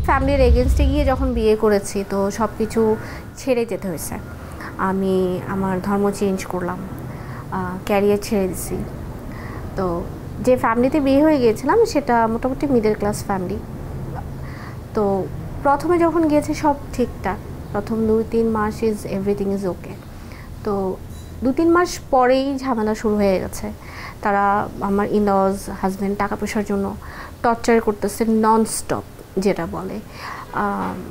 ফ্যামিলির এগেনস্টে গিয়ে যখন বিয়ে করেছি তো সব কিছু ছেড়ে যেতে হয়েছে। আমি আমার ধর্ম চেঞ্জ করলাম, ক্যারিয়ার ছেড়ে দিছি। তো যে ফ্যামিলিতে বিয়ে হয়ে গিয়েছিলাম সেটা মোটামুটি মিডল ক্লাস ফ্যামিলি। তো প্রথমে যখন গিয়েছে সব ঠিকঠাক, প্রথম 2-3 মাস এভরিথিং ইজ ওকে। তো 2-3 মাস পরেই ঝামেলা শুরু হয়ে গেছে। তারা আমার ইনলজ হাজব্যান্ড টাকা পয়সার জন্য টর্চার করতেছে নন স্টপ, যেটা বলে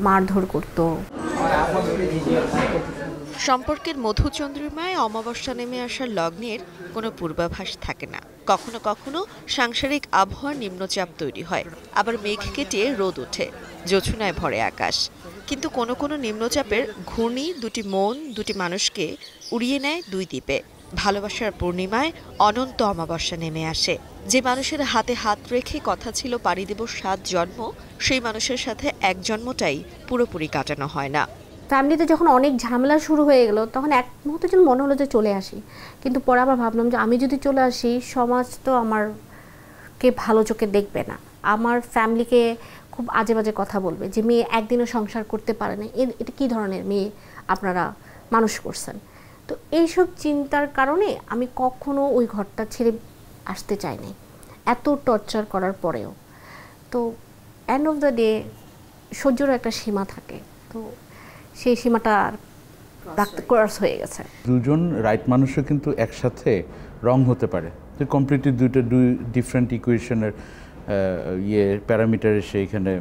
মারধর করতো। সম্পর্কের মধুচন্দ্রিমায় অমাবস্যা নেমে আসার লগ্নের কোনো পূর্বাভাস থাকে না। কখনো কখনো সাংসারিক আবহাওয়ার নিম্নচাপ তৈরি হয়, আবার মেঘ কেটে রোদ ওঠে, জোছনায় ভরে আকাশ। কিন্তু কোনো কোনো নিম্নচাপের ঘূর্ণি দুটি মন, দুটি মানুষকে উড়িয়ে নেয় দুই দ্বীপে। ভালোবাসার পূর্ণিমায় অনন্ত অমাবস্যা নেমে আসে। যে মানুষের হাতে হাত রেখে কথা ছিল পাড়ি দেব 7 জন্ম, সেই মানুষের সাথে এক জন্মটাই পুরোপুরি কাটানো হয় না। ফ্যামিলিতে যখন অনেক ঝামেলা শুরু হয়ে গেল তখন এক মুহূর্তের জন্য মনে হলো যে চলে আসি, কিন্তু পরে আবার ভাবলাম যে আমি যদি চলে আসি সমাজ তো আমারকে ভালো চোখে দেখবে না, আমার ফ্যামিলিকে খুব আজে বাজে কথা বলবে যে মেয়ে একদিনও সংসার করতে পারে না, এটা কী ধরনের মেয়ে আপনারা মানুষ করছেন। তো এইসব চিন্তার কারণে আমি কখনো ওই ঘরটা ছেড়ে আসতে চাইনি, এত টর্চার করার পরেও। তো এন্ড অফ দ্য ডে সহ্যেরও একটা সীমা থাকে, তো সেই সীমাটা ক্রস হয়ে গেছে। দুজন রাইট মানুষও কিন্তু একসাথে রং হতে পারে, যে কমপ্লিটলি দুই ডিফারেন্ট ইকুয়েশনের প্যারামিটারে সেইখানে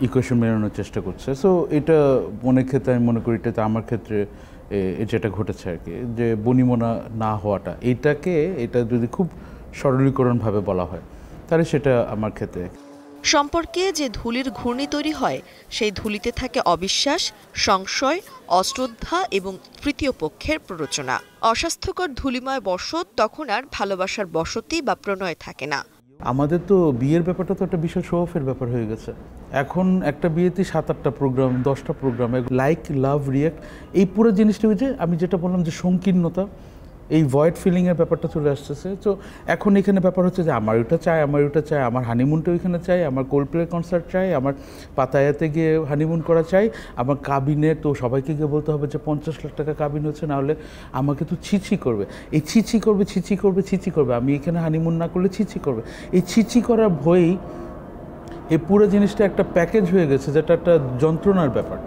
ইকুয়েশন মেলানোর চেষ্টা করছে। সো এটা অনেক ক্ষেত্রে আমি মনে করি এটা আমার ক্ষেত্রে যেটা ঘটেছে আর কি, যে বনিমনা না হওয়াটা, এটা যদি খুব সরলীকরণভাবে বলা হয় তাহলে সেটা আমার ক্ষেত্রে। সম্পর্কে যে ধূলির ঘূর্ণি তৈরি হয় সেই ধূলিতে থাকে অবিশ্বাস, সংশয়, অশ্রদ্ধা এবং তৃতীয় পক্ষের প্ররোচনা। অস্বাস্থ্যকর ধূলিময় বসত তখন আর ভালোবাসার বসতি বা প্রণয় থাকে না। আমাদের তো বিয়ের ব্যাপারটা তো একটা বিশাল শো অফের ব্যাপার হয়ে গেছে। এখন একটা বিয়েতে 7-8টা প্রোগ্রাম, 10টা প্রোগ্রাম, লাইক লাভ রিয়াক্ট, এই পুরো জিনিসটা হচ্ছে আমি যেটা বললাম যে সংকীর্ণতা, এই ভয়েড ফিলিংয়ের ব্যাপারটা চলে আসতেছে। তো এখন এখানে ব্যাপার হচ্ছে যে আমার ওটা চাই, আমার হানিমুনটা ওইখানে চাই, আমার কোল্ডপ্লে কনসার্ট চাই, আমার পাতায়াতে গিয়ে হানিমুন করা চাই, আমার কাবিনে তো সবাইকে গিয়ে বলতে হবে যে 50 লাখ টাকা কাবিন হচ্ছে, না হলে আমাকে তো ছিছি করবে, এই ছিছি করবে, আমি এখানে হানিমুন না করলে ছিছি করবে। এই ছিছি করার ভয়েই এই পুরো জিনিসটা একটা প্যাকেজ হয়ে গেছে, যেটা একটা যন্ত্রণার ব্যাপার।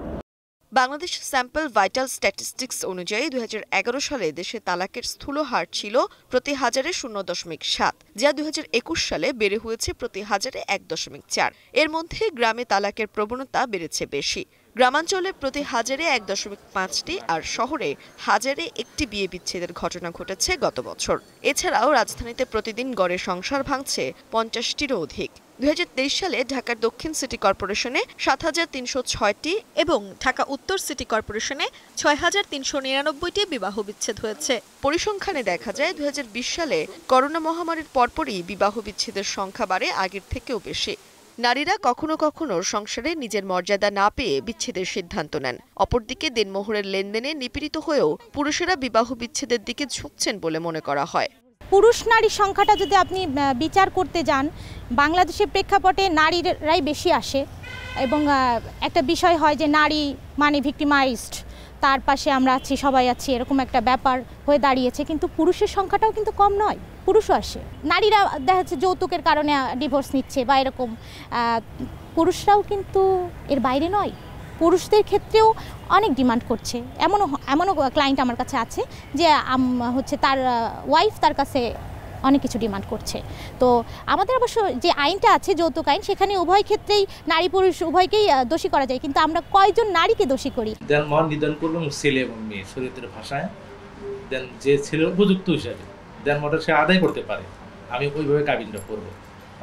বাংলাদেশ স্যাম্পল ভাইটাল স্ট্যাটিস্টিক্স অনুযায়ী 2011 সালে দেশে তালাকের স্থূল হার ছিল প্রতি হাজারে 0.7, যা 2021 সালে বেড়ে হয়েছে প্রতি হাজারে 1.4। এর মধ্যে গ্রামে তালাকের প্রবণতা বেড়েছে বেশি। গ্রামাঞ্চলে প্রতি হাজারে 1.5টি আর শহরে হাজারে 1টি বিয়ে বিচ্ছেদের ঘটনা ঘটেছে গত বছর। এছাড়াও রাজধানীতে প্রতিদিন গড়ে সংসার ভাঙছে 50টিরও অধিক। 2023 সালে ঢাকার দক্ষিণ সিটি কর্পোরেশনে 7,306টি এবং ঢাকা উত্তর সিটি কর্পোরেশনে 6,399টি বিবাহ বিচ্ছেদ হয়েছে। পরিসংখ্যানে দেখা যায় 2020 সালে করোনা মহামারীর পরপরই বিবাহ বিচ্ছেদের সংখ্যা বাড়ে আগের থেকেও বেশি। নারীরা কখনো কখনো সংসারে নিজের মর্যাদা না পেয়ে বিচ্ছেদের সিদ্ধান্ত নেন। অপরদিকে দেনমোহরের লেনদেনে নিপীড়িত হয়েও পুরুষেরা বিবাহ বিচ্ছেদের দিকে ঝুঁকছেন বলে মনে করা হয়। পুরুষ নারী সংখ্যাটা যদি আপনি বিচার করতে যান, বাংলাদেশের প্রেক্ষাপটে নারীরাই বেশি আসে এবং একটা বিষয় হয় যে নারী মানে ভিক্টিমাইজড, তার পাশে আমরা আছি, সবাই আছি, এরকম একটা ব্যাপার হয়ে দাঁড়িয়েছে। কিন্তু পুরুষের সংখ্যাটাও কিন্তু কম নয়, পুরুষও আসে। নারীরা দেখা যাচ্ছে যৌতুকের কারণে ডিভোর্স নিচ্ছে বা এরকম, পুরুষরাও কিন্তু এর বাইরে নয়, পুরুষদের ক্ষেত্রেও অনেক ডিমান্ড করছে। এমনও ক্লায়েন্ট আমার কাছে আছে যে হচ্ছে তার ওয়াইফ তার কাছে অনেক কিছু ডিমান্ড করছে। তো আমাদের অবশ্য যে আইনটা আছে যৌতুক আইন, সেখানে উভয় ক্ষেত্রেই নারী পুরুষ উভয়কেই দোষী করা যায়, কিন্তু আমরা কয়জন নারীকে দোষী করি? দেন মহান নিদান করবেন ছেলে এবং মেয়ে শরীয়তের ভাষায়, দেন যে ছেলে উপযুক্ত হিসাবে দেন মটা সে আদায় করতে পারে, আমি ওইভাবে কাবিনটা করবো।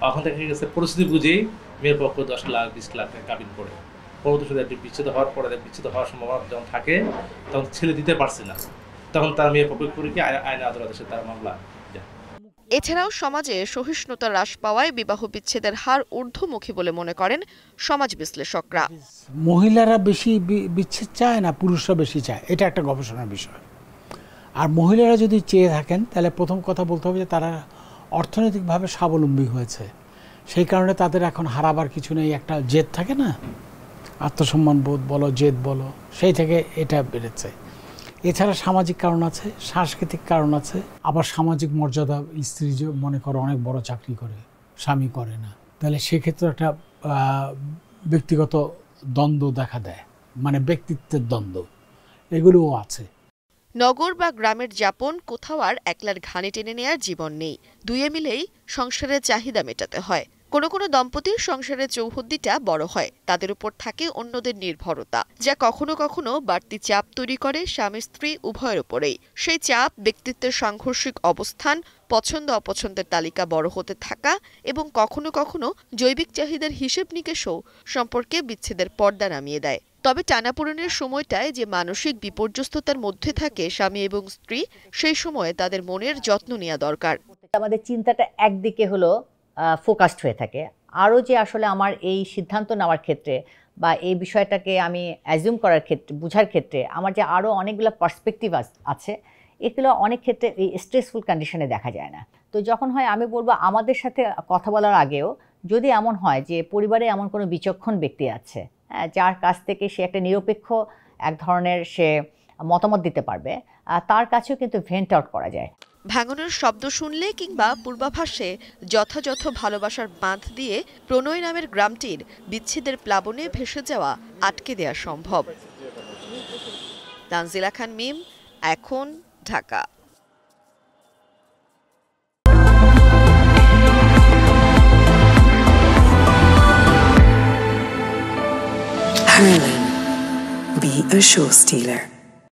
এখন দেখা গেছে পরিস্থিতি বুঝেই মেয়ের পক্ষ 10 লাখ 20 লাখ টাকা কাবিন করে, পরবর্তী সাথে বিচ্ছেদ হওয়ার পরে বিচ্ছেদ হওয়ার সম্ভাবনা যখন থাকে তখন ছেলে দিতে পারছে না, তখন তার মেয়ের পক্ষ করে কি আইনে আদালতে সে তার মামলা। এছাড়াও সমাজে সহিষ্ণুতা হ্রাস পাওয়ায় বিবাহ বিচ্ছেদের হার ঊর্ধ্বমুখী বলে মনে করেন সমাজ বিশ্লেষকরা। মহিলারা বেশি বিচ্ছেদ চায় না, পুরুষরা বেশি চায়, এটা একটা গবেষণার বিষয়। আর মহিলারা যদি চেয়ে থাকেন তাহলে প্রথম কথা বলতে হবে যে তারা অর্থনৈতিকভাবে স্বাবলম্বী হয়েছে, সেই কারণে তাদের এখন হারাবার কিছু নেই, একটা জেদ থাকে না, আত্মসম্মান বোধ বলো, জেদ বলো, সেই থেকে এটা বেড়েছে। এছাড়া সামাজিক কারণ আছে, সাংস্কৃতিক কারণ আছে, আবার সামাজিক মর্যাদা। স্ত্রী যে মনে করো অনেক বড় চাকরি করে, স্বামী করে না, তাহলে সেক্ষেত্রে একটা ব্যক্তিগত দ্বন্দ্ব দেখা দেয়, মানে ব্যক্তিত্বের দ্বন্দ্ব, এগুলোও আছে। নগর বা গ্রামের যাপন কোথাও আর একলার ঘানি টেনে নেয়ার জীবন নেই। দুয়ে মিলেই সংসারের চাহিদা মেটাতে হয়। কোনো কোনো দম্পতির সংসারের চৌহদ্দিটা বড় হয়, তাদের উপর থাকে অন্যদের নির্ভরতা, যা কখনো কখনো বাড়তি চাপ তৈরি করে স্বামী স্ত্রী উভয়ের উপরেই। সেই চাপ, ব্যক্তিত্বের সাংঘর্ষিক অবস্থান, পছন্দ অপছন্দের তালিকা বড় হতে থাকা এবং কখনো কখনো জৈবিক চাহিদার হিসেব নিকেশও সম্পর্কে বিচ্ছেদের পর্দা নামিয়ে দেয়। তবে টানাপোড়েনের সময়টায় যে মানসিক বিপর্যস্ততার মধ্যে থাকে স্বামী এবং স্ত্রী, সেই সময়ে তাদের মনের যত্ন নেওয়া দরকার। আমাদের চিন্তাটা একদিকে হলো ফোকাসড হয়ে থাকে, আরও যে আসলে আমার এই সিদ্ধান্ত নেওয়ার ক্ষেত্রে বা এই বিষয়টাকে আমি অ্যাজিউম করার ক্ষেত্রে, বোঝার ক্ষেত্রে আমার যে আরও অনেকগুলো পার্সপেক্টিভ আছে, এগুলো অনেক ক্ষেত্রে এই স্ট্রেসফুল কন্ডিশনে দেখা যায় না। তো যখন হয়, আমি বলবো আমাদের সাথে কথা বলার আগেও যদি এমন হয় যে পরিবারে এমন কোনো বিচক্ষণ ব্যক্তি আছে, হ্যাঁ, যার কাছ থেকে সে একটা নিরপেক্ষ এক ধরনের সে মতামত দিতে পারবে, তার কাছেও কিন্তু ভেন্ট আউট করা যায়। ভাঙনের শব্দ শুনলে কিংবা পূর্বাভাসে যথাযথ ভালোবাসার বাঁধ দিয়ে প্রণয় নামের গ্রামটির বিচ্ছেদের প্লাবনে ভেসে যাওয়া আটকে দেয়া সম্ভব। তানজিলা খান মিম, এখন, Dhaka. Harlan, be a show stealer.